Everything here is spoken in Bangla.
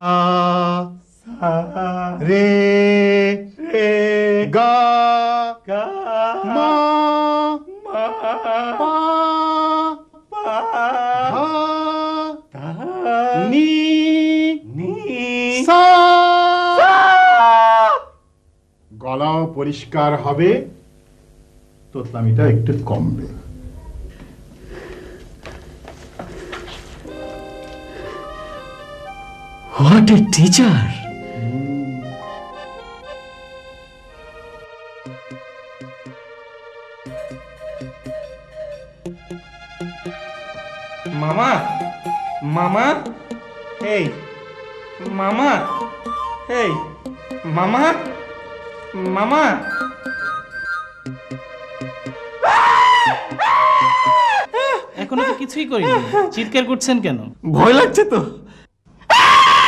আ রে রে গা গা মা মা পা পা ধা ধা নি নি সা। গলাও পরিষ্কার হবে, তোতলামিটা একটু কমবে। What a teacher! মামা মামা এই মামা এই মামা মামা এখনো তো কিছুই করিনি, চিৎকার করছেন কেন? ভয় লাগছে তো।